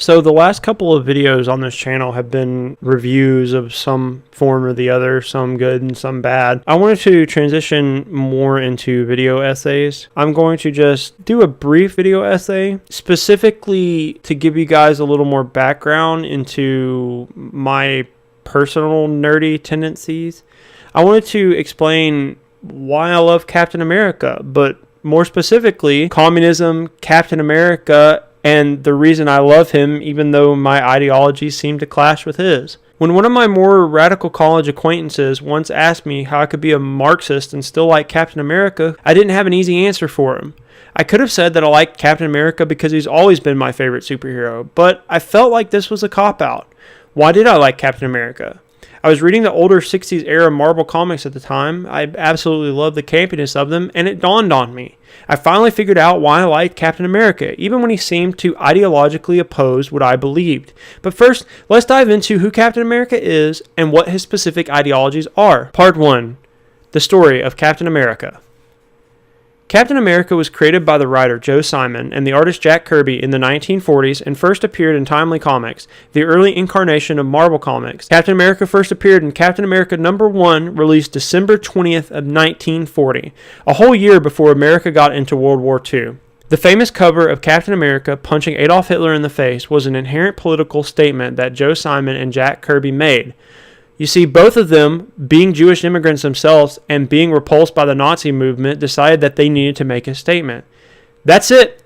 So the last couple of videos on this channel have been reviews of some form or the other, some good and some bad. I wanted to transition more into video essays. I'm going to just do a brief video essay, specifically to give you guys a little more background into my personal nerdy tendencies. I wanted to explain why I love Captain America, but more specifically, communism, Captain America, and the reason I love him, even though my ideologies seem to clash with his. When one of my more radical college acquaintances once asked me how I could be a Marxist and still like Captain America, I didn't have an easy answer for him. I could have said that I liked Captain America because he's always been my favorite superhero, but I felt like this was a cop-out. Why did I like Captain America? I was reading the older 60s era Marvel comics at the time. I absolutely loved the campiness of them, and it dawned on me. I finally figured out why I liked Captain America, even when he seemed to ideologically oppose what I believed. But first, let's dive into who Captain America is and what his specific ideologies are. Part 1. The story of Captain America. Captain America was created by the writer Joe Simon and the artist Jack Kirby in the 1940s and first appeared in Timely Comics, the early incarnation of Marvel Comics. Captain America first appeared in Captain America #1, released December 20th of 1940, a whole year before America got into World War II. The famous cover of Captain America punching Adolf Hitler in the face was an inherent political statement that Joe Simon and Jack Kirby made. You see, both of them, being Jewish immigrants themselves and being repulsed by the Nazi movement, decided that they needed to make a statement. That's it.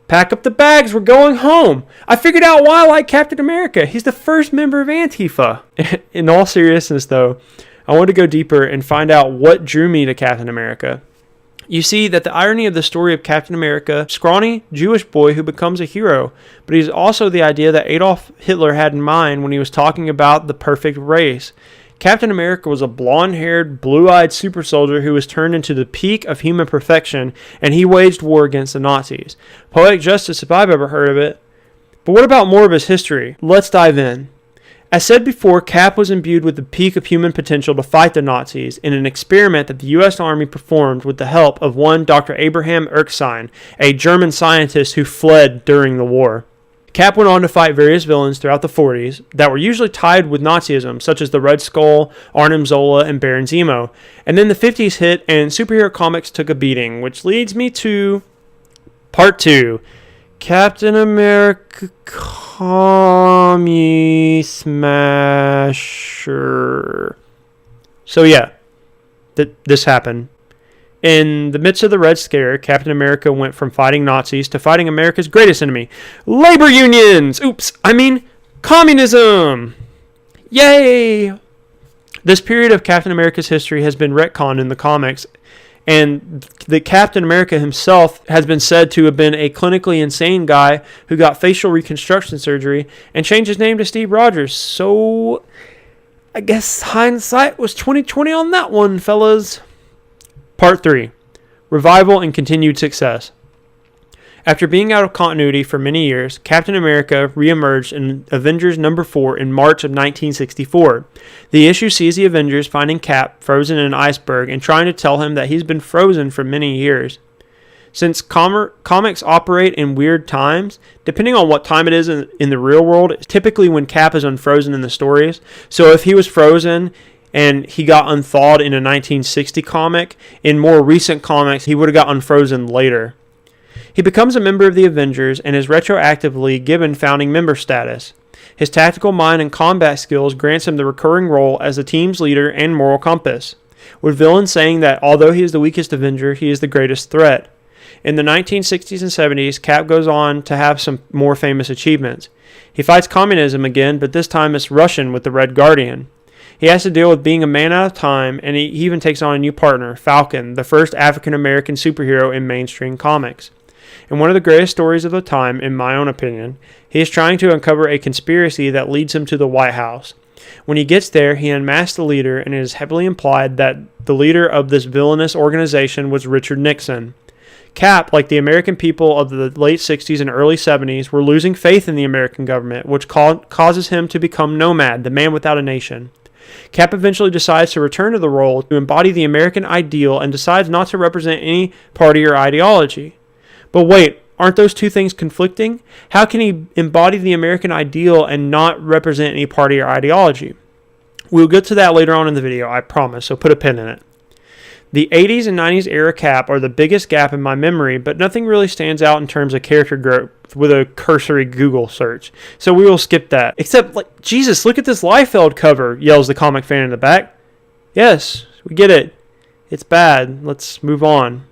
Pack up the bags. We're going home. I figured out why I like Captain America. He's the first member of Antifa. In all seriousness, though, I want to go deeper and find out what drew me to Captain America. You see that the irony of the story of Captain America, scrawny Jewish boy who becomes a hero, but he's also the idea that Adolf Hitler had in mind when he was talking about the perfect race. Captain America was a blonde-haired, blue-eyed super soldier who was turned into the peak of human perfection, and he waged war against the Nazis. Poetic justice if I've ever heard of it. But what about more of his history? Let's dive in. As said before, Cap was imbued with the peak of human potential to fight the Nazis in an experiment that the U.S. Army performed with the help of one Dr. Abraham Erskine, a German scientist who fled during the war. Cap went on to fight various villains throughout the 40s that were usually tied with Nazism, such as the Red Skull, Arnim Zola, and Baron Zemo. And then the 50s hit and superhero comics took a beating, which leads me to Part 2. Captain America Commie Smasher. So yeah, this happened. In the midst of the Red Scare, Captain America went from fighting Nazis to fighting America's greatest enemy, labor unions! Communism! Yay! This period of Captain America's history has been retconned in the comics, and the Captain America himself has been said to have been a clinically insane guy who got facial reconstruction surgery and changed his name to Steve Rogers. So I guess hindsight was 20/20 on that one, fellas. Part 3. Revival and continued success. After being out of continuity for many years, Captain America reemerged in Avengers #4 in March of 1964. The issue sees the Avengers finding Cap frozen in an iceberg and trying to tell him that he's been frozen for many years. Since comics operate in weird times, depending on what time it is in the real world, it's typically when Cap is unfrozen in the stories. So if he was frozen and he got unthawed in a 1960 comic, in more recent comics, he would have got unfrozen later. He becomes a member of the Avengers and is retroactively given founding member status. His tactical mind and combat skills grants him the recurring role as the team's leader and moral compass, with villains saying that although he is the weakest Avenger, he is the greatest threat. In the 1960s and 70s, Cap goes on to have some more famous achievements. He fights communism again, but this time it's Russian with the Red Guardian. He has to deal with being a man out of time, and he even takes on a new partner, Falcon, the first African-American superhero in mainstream comics. In one of the greatest stories of the time, in my own opinion, he is trying to uncover a conspiracy that leads him to the White House. When he gets there, he unmasks the leader, and it is heavily implied that the leader of this villainous organization was Richard Nixon. Cap, like the American people of the late 60s and early 70s, were losing faith in the American government, which causes him to become Nomad, the man without a nation. Cap eventually decides to return to the role to embody the American ideal and decides not to represent any party or ideology. But wait, Aren't those two things conflicting? How can he embody the American ideal and not represent any party or ideology? We'll get to that later on in the video, I promise, so put a pin in it. The 80s and 90s era Cap are the biggest gap in my memory, but nothing really stands out in terms of character growth with a cursory Google search. So we will skip that. Except, like, Jesus, look at this Liefeld cover, yells the comic fan in the back. Yes, we get it. It's bad. Let's move on.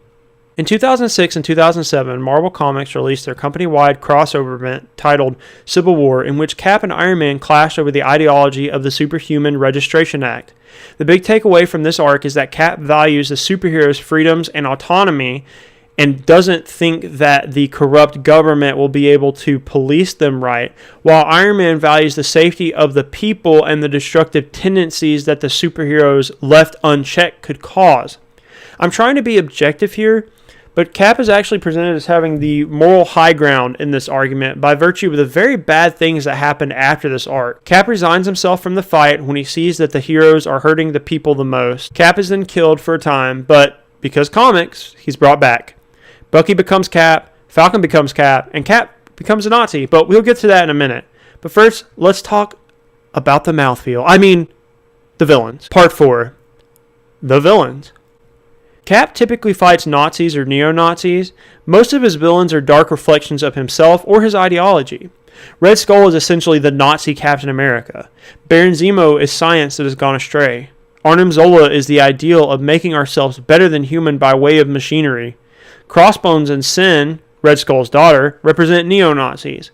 In 2006 and 2007, Marvel Comics released their company-wide crossover event titled Civil War, in which Cap and Iron Man clashed over the ideology of the Superhuman Registration Act. The big takeaway from this arc is that Cap values the superheroes' freedoms and autonomy and doesn't think that the corrupt government will be able to police them right, while Iron Man values the safety of the people and the destructive tendencies that the superheroes left unchecked could cause. I'm trying to be objective here, but Cap is actually presented as having the moral high ground in this argument by virtue of the very bad things that happened after this arc. Cap resigns himself from the fight when he sees that the heroes are hurting the people the most. Cap is then killed for a time, but because comics, he's brought back. Bucky becomes Cap, Falcon becomes Cap, and Cap becomes a Nazi, but we'll get to that in a minute. But first, let's talk about the mouthfeel. I mean, the villains. Part 4. The villains. Cap typically fights Nazis or neo-Nazis. Most of his villains are dark reflections of himself or his ideology. Red Skull is essentially the Nazi Captain America. Baron Zemo is science that has gone astray. Arnim Zola is the ideal of making ourselves better than human by way of machinery. Crossbones and Sin, Red Skull's daughter, represent neo-Nazis.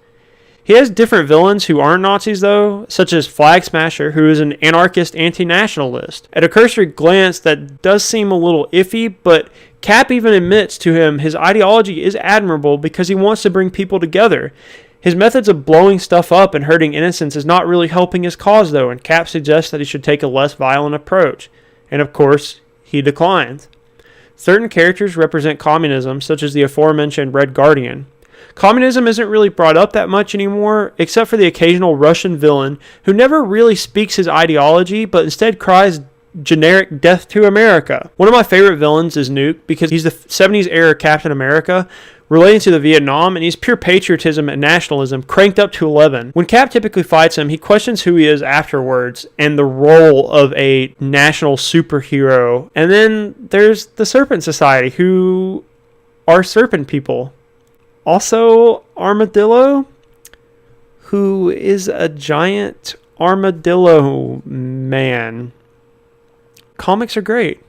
He has different villains who aren't Nazis, though, such as Flag Smasher, who is an anarchist anti-nationalist. At a cursory glance, that does seem a little iffy, but Cap even admits to him his ideology is admirable because he wants to bring people together. His methods of blowing stuff up and hurting innocents is not really helping his cause, though, and Cap suggests that he should take a less violent approach. And of course, he declines. Certain characters represent communism, such as the aforementioned Red Guardian. Communism isn't really brought up that much anymore, except for the occasional Russian villain who never really speaks his ideology, but instead cries generic death to America. One of my favorite villains is Nuke because he's the 70s era Captain America relating to the Vietnam, and he's pure patriotism and nationalism cranked up to 11. When Cap typically fights him, he questions who he is afterwards and the role of a national superhero. And then there's the Serpent Society, who are serpent people. Also, Armadillo, who is a giant armadillo man. Comics are great.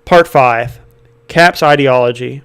Part 5. Cap's ideology.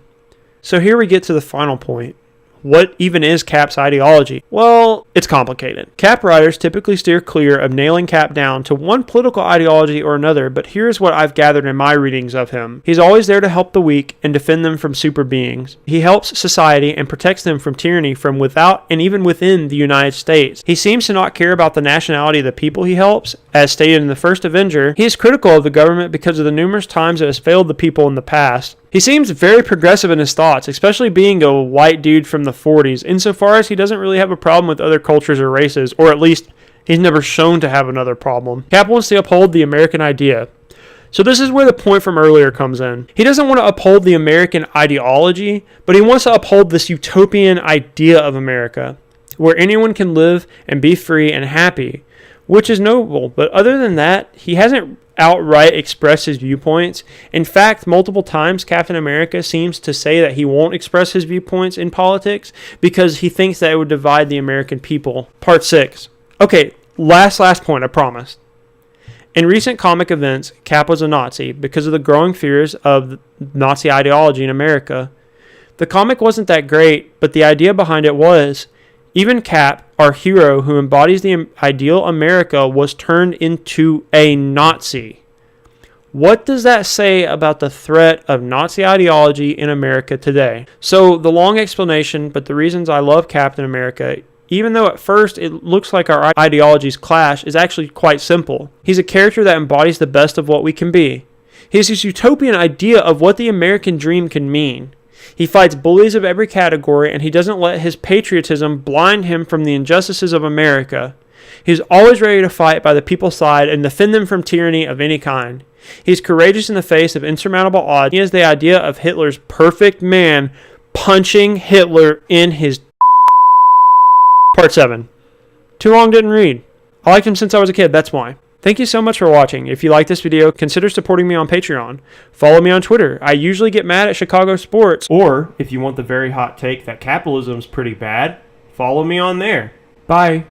So here we get to the final point. What even is Cap's ideology? Well, it's complicated. Cap writers typically steer clear of nailing Cap down to one political ideology or another, but here's what I've gathered in my readings of him. He's always there to help the weak and defend them from super beings. He helps society and protects them from tyranny from without and even within the United States. He seems to not care about the nationality of the people he helps. As stated in the first Avenger, he is critical of the government because of the numerous times it has failed the people in the past. He seems very progressive in his thoughts, especially being a white dude from the 40s, insofar as he doesn't really have a problem with other cultures or races, or at least he's never shown to have another problem. Cap wants to uphold the American idea. So this is where the point from earlier comes in. He doesn't want to uphold the American ideology, but he wants to uphold this utopian idea of America, where anyone can live and be free and happy, which is noble. But other than that, he hasn't outright express his viewpoints. In fact, multiple times Captain America seems to say that he won't express his viewpoints in politics because he thinks that it would divide the American people. Part 6. Okay, last point, I promise. In recent comic events, Cap was a Nazi because of the growing fears of Nazi ideology in America. The comic wasn't that great, but the idea behind it was. Even Cap, our hero who embodies the ideal America, was turned into a Nazi. What does that say about the threat of Nazi ideology in America today? So, the long explanation, but the reasons I love Captain America, even though at first it looks like our ideologies clash, is actually quite simple. He's a character that embodies the best of what we can be. He has this utopian idea of what the American dream can mean. He fights bullies of every category, and he doesn't let his patriotism blind him from the injustices of America. He's always ready to fight by the people's side and defend them from tyranny of any kind. He's courageous in the face of insurmountable odds. He has the idea of Hitler's perfect man punching Hitler in his Part 7. Too long, didn't read. I liked him since I was a kid, that's why. Thank you so much for watching. If you like this video, consider supporting me on Patreon. Follow me on Twitter. I usually get mad at Chicago sports. Or, if you want the very hot take that capitalism's pretty bad, follow me on there. Bye.